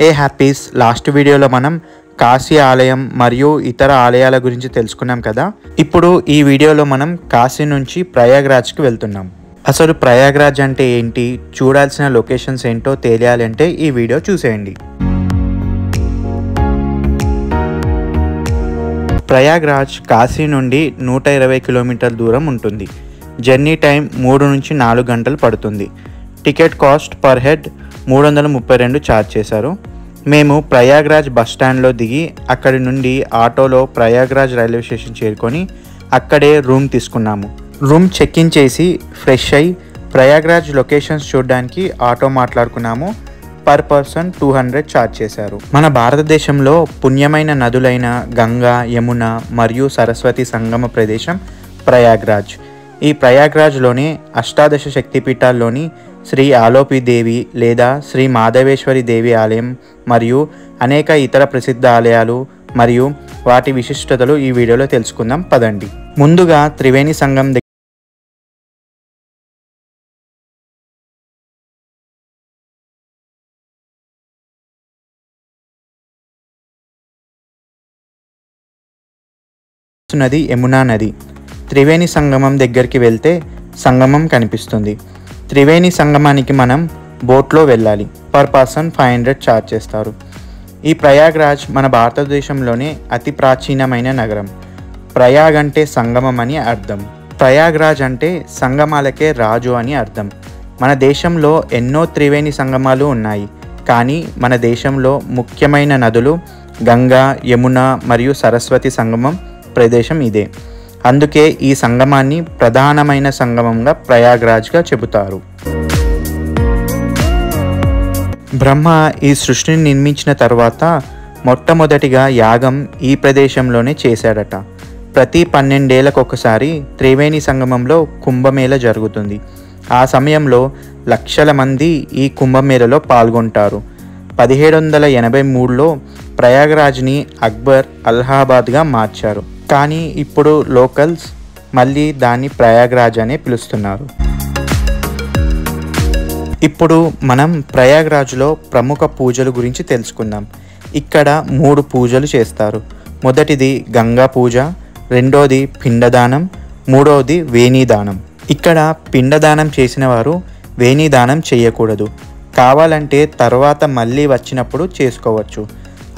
ఏ happies last వీడియోలో మనం కాశీ ఆలయం మరియు ఇతర ఆలయాల గురించి తెలుసుకున్నాం కదా. ఇప్పుడు ఈ వీడియోలో మనం కాశీ నుంచి ప్రయాగ్రాజ్కి వెళ్తున్నాం. అసలు ప్రయాగ్రాజ్ అంటే ఏంటి, చూడాల్సిన లొకేషన్స్ ఏంటో తెలియాలంటే ఈ వీడియో చూసేయండి. ప్రయాగ్రాజ్ కాశీ నుండి 120 కిలోమీటర్ల దూరం ఉంటుంది. జర్నీ టైం 3 నుంచి 4 గంటలు పడుతుంది. Ticket cost per head 332 charge చేశారు. మేము ప్రయాగ్రాజ్ బస్ స్టాండ్లో దిగి అక్కడి నుండి ఆటోలో ప్రయాగ్రాజ్ రైల్వే స్టేషన్ చేరుకొని అక్కడే రూమ్ తీసుకున్నాము. రూమ్ చెక్ ఇన్ చేసి ఫ్రెష్ అయ్యి ప్రయాగ్రాజ్ లొకేషన్స్ చూడడానికి ఆటో మాట్లాడుకున్నాము. పర్ పర్సన్ 200 ఛార్జ్ చేశారు. మన భారతదేశంలో పుణ్యమైన నదులైన గంగా, యమున మరియు సరస్వతి సంగమ ప్రదేశం ప్రయాగ్రాజ్. ఈ ప్రయాగ్రాజ్లోనే అష్టాదశ శక్తిపీఠాల్లోని శ్రీ ఆలోపి దేవి లేదా శ్రీ మాధవేశ్వరి దేవి ఆలయం మరియు అనేక ఇతర ప్రసిద్ధ ఆలయాలు మరియు వాటి విశిష్టతలు ఈ వీడియోలో తెలుసుకుందాం పదండి. ముందుగా త్రివేణి సంగం నది యమునా నది. త్రివేణి సంగమం దగ్గరికి వెళ్తే సంగమం కనిపిస్తుంది. త్రివేణి సంగమానికి మనం బోట్లో వెళ్ళాలి. పర్ పర్సన్ 500 ఛార్జ్ చేస్తారు. ఈ ప్రయాగ్రాజ్ మన భారతదేశంలోనే అతి ప్రాచీనమైన నగరం. ప్రయాగ్ అంటే సంగమం అని అర్థం. ప్రయాగ్రాజ్ అంటే సంగమాలకే రాజు అని అర్థం. మన దేశంలో ఎన్నో త్రివేణి సంగమాలు ఉన్నాయి, కానీ మన దేశంలో ముఖ్యమైన నదులు గంగా, యమున మరియు సరస్వతి సంగమం ప్రదేశం ఇదే. అందుకే ఈ సంగమాన్ని ప్రధానమైన సంగమంగా ప్రయాగ్రాజ్గా చెబుతారు. బ్రహ్మ ఈ సృష్టిని నిర్మించిన తర్వాత మొట్టమొదటిగా యాగం ఈ ప్రదేశంలోనే చేశాడట. ప్రతి 12 ఏళ్లకు ఒకసారి త్రివేణి సంగమంలో కుంభమేళ జరుగుతుంది. ఆ సమయంలో లక్షల మంది ఈ కుంభమేళలో పాల్గొంటారు. 1783లో ప్రయాగ్రాజ్ని అక్బర్ అలహాబాద్గా మార్చారు, కానీ ఇప్పుడు లోకల్స్ మళ్ళీ దాన్ని ప్రయాగ్రాజ్ అనే పిలుస్తున్నారు. ఇప్పుడు మనం ప్రయాగ్రాజ్లో ప్రముఖ పూజల గురించి తెలుసుకుందాం. ఇక్కడ 3 పూజలు చేస్తారు. మొదటిది గంగా పూజ, రెండోది పిండదానం, మూడవది వేణీదానం. ఇక్కడ పిండదానం చేసిన వారు వేణీదానం చేయకూడదు. కావాలంటే తర్వాత మళ్ళీ వచ్చినప్పుడు చేసుకోవచ్చు.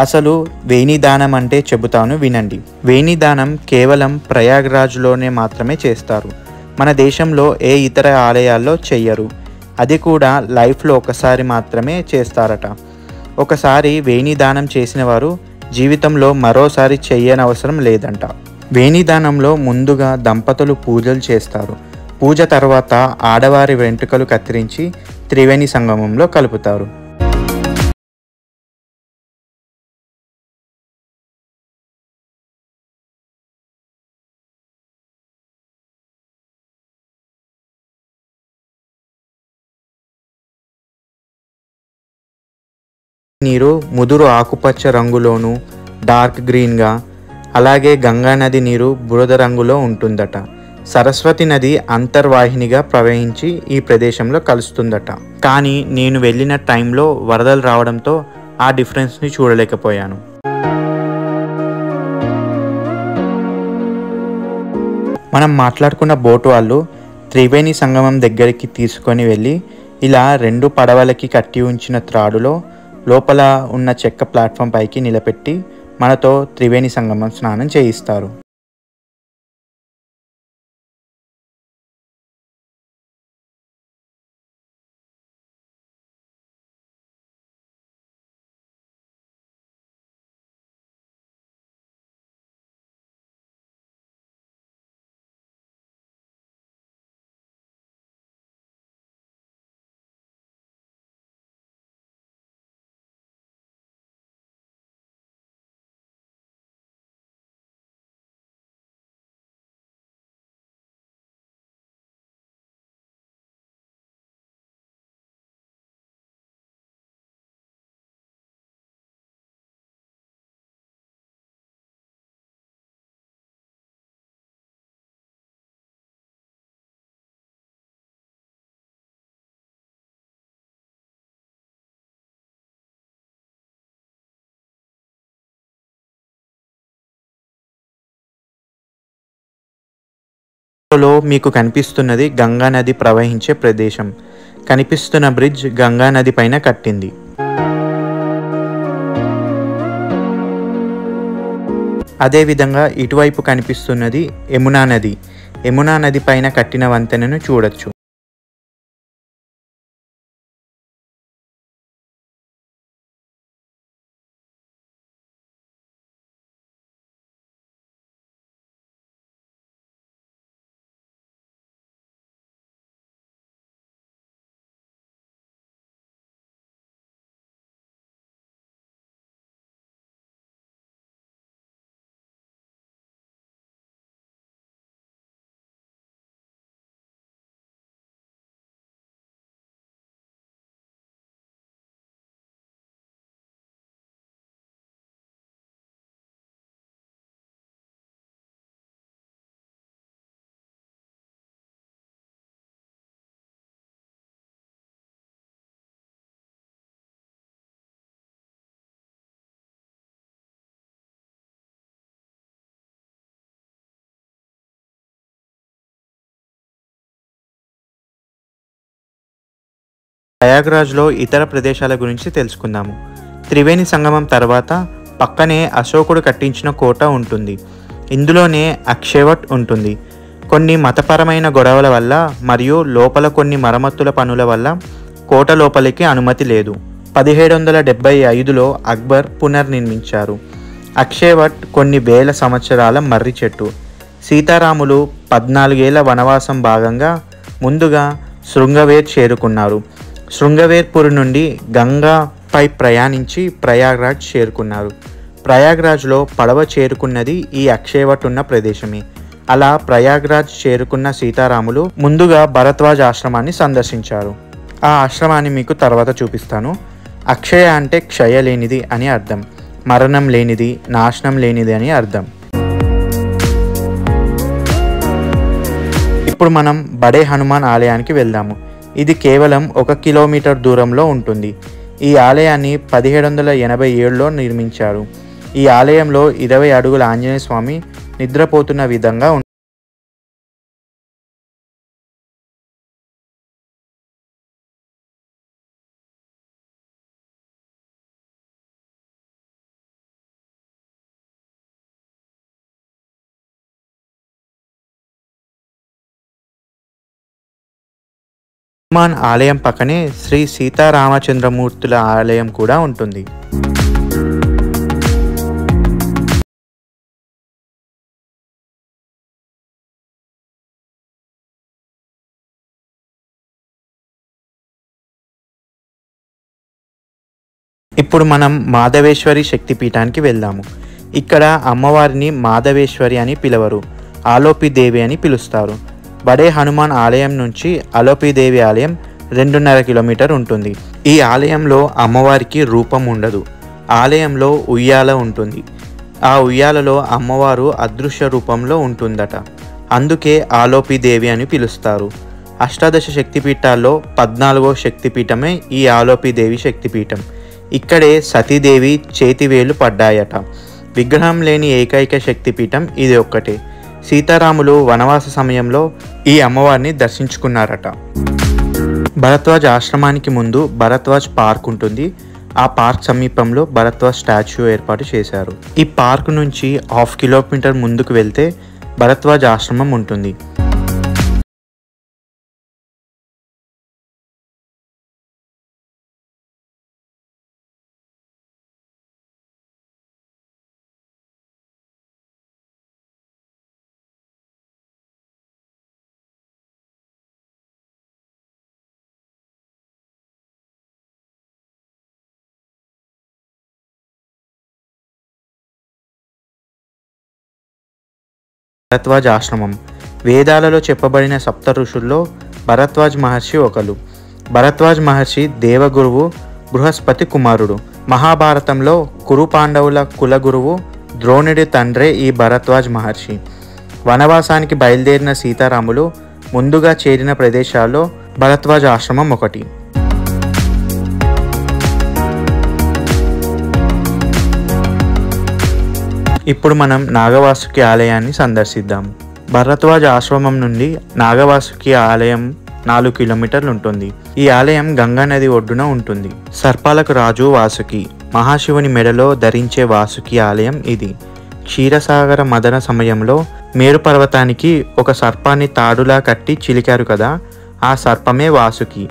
అసలు వేణీదానం అంటే చెబుతాను వినండి. వేణీదానం కేవలం ప్రయాగ్రాజ్లోనే మాత్రమే చేస్తారు. మన దేశంలో ఏ ఇతర ఆలయాల్లో చెయ్యరు. అది కూడా లైఫ్లో ఒకసారి మాత్రమే చేస్తారట. ఒకసారి వేణీదానం చేసిన వారు జీవితంలో మరోసారి చెయ్యనవసరం లేదంట. వేణీదానంలో ముందుగా దంపతులు పూజలు చేస్తారు. పూజ తర్వాత ఆడవారి వెంట్రుకలు కత్తిరించి త్రివేణి సంగమంలో కలుపుతారు. నీరు ముదురు ఆకుపచ్చ రంగులోను, డార్క్ గ్రీన్గా, అలాగే గంగా నది నీరు బురద రంగులో ఉంటుందట. సరస్వతి నది అంతర్వాహినిగా ప్రవహించి ఈ ప్రదేశంలో కలుస్తుందట. కానీ నేను వెళ్ళిన టైంలో వరదలు రావడంతో ఆ డిఫరెన్స్ని చూడలేకపోయాను. మనం మాట్లాడుకున్న బోటు వాళ్ళు త్రివేణి సంగమం దగ్గరికి తీసుకొని వెళ్ళి ఇలా 2 పడవలకి కట్టి ఉంచిన త్రాడులో లోపల ఉన్న చెక్క ప్లాట్ఫామ్ పైకి నిలబెట్టి మనతో త్రివేణి సంగమం స్నానం చేయిస్తారు. ఫోటోలో మీకు కనిపిస్తున్నది గంగా నది ప్రవహించే ప్రదేశం. కనిపిస్తున్న బ్రిడ్జ్ గంగా నది పైన కట్టింది. అదేవిధంగా ఇటువైపు కనిపిస్తున్నది యమునా నది. యమునా నది పైన కట్టిన వంతెనను చూడొచ్చు. ప్రయాగ్రాజ్లో ఇతర ప్రదేశాల గురించి తెలుసుకుందాము. త్రివేణి సంగమం తర్వాత పక్కనే అశోకుడు కట్టించిన కోట ఉంటుంది. ఇందులోనే అక్షయవట్ ఉంటుంది. కొన్ని మతపరమైన గొడవల వల్ల మరియు లోపల కొన్ని మరమ్మతుల పనుల వల్ల కోట లోపలికి అనుమతి లేదు. 1775లో అక్బర్ పునర్నిర్మించారు. అక్షయవట్ కొన్ని వేల సంవత్సరాల మర్రి చెట్టు. సీతారాములు 14 ఏళ్ల వనవాసం భాగంగా ముందుగా శృంగవేర్ చేరుకున్నారు. శృంగవేర్పూర్ నుండి గంగాపై ప్రయాణించి ప్రయాగ్రాజ్ చేరుకున్నారు. ప్రయాగ్రాజ్లో పడవ చేరుకున్నది ఈ అక్షయవట్ ఉన్న ప్రదేశమే. అలా ప్రయాగ్రాజ్ చేరుకున్న సీతారాములు ముందుగా భరద్వాజ్ ఆశ్రమాన్ని సందర్శించారు. ఆ ఆశ్రమాన్ని మీకు తర్వాత చూపిస్తాను. అక్షయ అంటే క్షయ లేనిది అని అర్థం. మరణం లేనిది, నాశనం లేనిది అని అర్థం. ఇప్పుడు మనం బడే హనుమాన్ ఆలయానికి వెళ్దాము. ఇది కేవలం 1 కిలోమీటర్ దూరంలో ఉంటుంది. ఈ ఆలయాన్ని 1787లో నిర్మించారు. ఈ ఆలయంలో 20 అడుగుల ఆంజనేయ స్వామి నిద్రపోతున్న విధంగా ఉంటుంది. హనుమాన్ ఆలయం పక్కనే శ్రీ సీతారామచంద్రమూర్తుల ఆలయం కూడా ఉంటుంది. ఇప్పుడు మనం మాధవేశ్వరి శక్తిపీఠానికి వెళ్దాము. ఇక్కడ అమ్మవారిని మాధవేశ్వరి అని పిలవరు, ఆలోపిదేవి అని పిలుస్తారు. బడే హనుమాన్ ఆలయం నుంచి ఆలోపిదేవి ఆలయం 2.5 కిలోమీటర్ ఉంటుంది. ఈ ఆలయంలో అమ్మవారికి రూపం ఉండదు. ఆలయంలో ఉయ్యాల ఉంటుంది. ఆ ఉయ్యాలలో అమ్మవారు అదృశ్య రూపంలో ఉంటుందట. అందుకే ఆలోపిదేవి అని పిలుస్తారు. అష్టాదశ శక్తిపీఠాల్లో 14వ శక్తిపీఠమే ఈ ఆలోపిదేవి శక్తిపీఠం. ఇక్కడే సతీదేవి చేతివేలు పడ్డాయట. విగ్రహం లేని ఏకైక శక్తిపీఠం ఇది ఒక్కటే. సీతారాములు వనవాస సమయంలో ఈ అమ్మవారిని దర్శించుకున్నారట. భరద్వాజ్ ఆశ్రమానికి ముందు భరద్వాజ్ పార్క్ ఉంటుంది. ఆ పార్క్ సమీపంలో భరద్వాజ్ స్టాచ్యూ ఏర్పాటు చేశారు. ఈ పార్క్ నుంచి 1/2 కిలోమీటర్ ముందుకు వెళ్తే భరద్వాజ్ ఆశ్రమం ఉంటుంది. భరద్వాజ్ ఆశ్రమం వేదాలలో చెప్పబడిన సప్త ఋషుల్లో భరద్వాజ్ మహర్షి ఒకరు. భరద్వాజ్ మహర్షి దేవగురువు బృహస్పతి కుమారుడు. మహాభారతంలో కురు పాండవుల కులగురువు ద్రోణుడి తండ్రే ఈ భరద్వాజ్ మహర్షి. వనవాసానికి బయలుదేరిన సీతారాములు ముందుగా చేరిన ప్రదేశాల్లో భరద్వాజ్ ఆశ్రమం ఒకటి. ఇప్పుడు మనం నాగవాసుకి ఆలయాన్ని సందర్శిద్దాం. భరద్వాజ్ ఆశ్రమం నుండి నాగవాసుకి ఆలయం 4 కిలోమీటర్లు ఉంటుంది. ఈ ఆలయం గంగా నది ఒడ్డున ఉంటుంది. సర్పాలకు రాజు వాసుకి, మహాశివుని మెడలో ధరించే వాసుకి ఆలయం ఇది. క్షీరసాగర మదన సమయంలో మేరు పర్వతానికి ఒక సర్పాన్ని తాడులా కట్టి చిలికారు కదా, ఆ సర్పమే వాసుకి.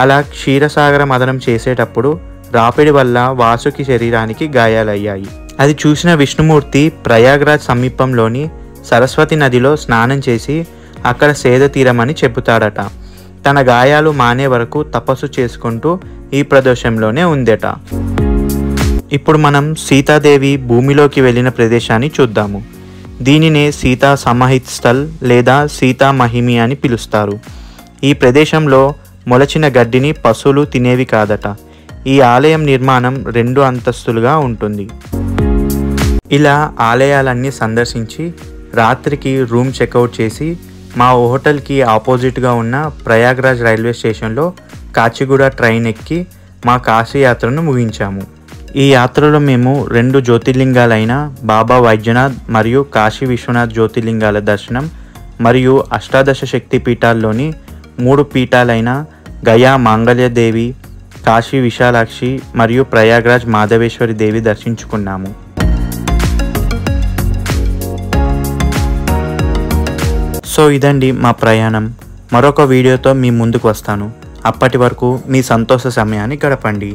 అలా క్షీరసాగర మదనం చేసేటప్పుడు రాపిడి వల్ల వాసుకి శరీరానికి గాయాలయ్యాయి. అది చూసిన విష్ణుమూర్తి ప్రయాగ్రాజ్ సమీపంలోని సరస్వతి నదిలో స్నానం చేసి అక్కడ సేద తీరమని చెబుతాడట. తన గాయాలు మానే వరకు తపస్సు చేసుకుంటూ ఈ ప్రదేశంలోనే ఉందట. ఇప్పుడు మనం సీతాదేవి భూమిలోకి వెళ్ళిన ప్రదేశాన్ని చూద్దాము. దీనినే సీతా సమాహిత్ స్థల్ లేదా సీతా మహిమి అని పిలుస్తారు. ఈ ప్రదేశంలో మొలచిన గడ్డిని పశువులు తినేవి కాదట. ఈ ఆలయం నిర్మాణం 2 అంతస్తులుగా ఉంటుంది. ఇలా ఆలయాలన్నీ సందర్శించి రాత్రికి రూమ్ చెక్అవుట్ చేసి మా హోటల్కి ఆపోజిట్గా ఉన్న ప్రయాగ్రాజ్ రైల్వే స్టేషన్లో కాచిగూడ ట్రైన్ ఎక్కి మా కాశీ యాత్రను ముగించాము. ఈ యాత్రలో మేము 2 జ్యోతిర్లింగాలైన బాబా వైద్యనాథ్ మరియు కాశీ విశ్వనాథ్ జ్యోతిర్లింగాల దర్శనం మరియు అష్టాదశ శక్తి పీఠాల్లోని 3 పీఠాలైన గయా మాంగళ్యదేవి, కాశీ విశాలాక్షి మరియు ప్రయాగ్రాజ్ మాధవేశ్వరి దేవి దర్శించుకున్నాము. సో ఇదండి మా ప్రయాణం. మరొక వీడియోతో మీ ముందుకు వస్తాను. అప్పటి వరకు మీ సంతోష సమయాన్ని గడపండి.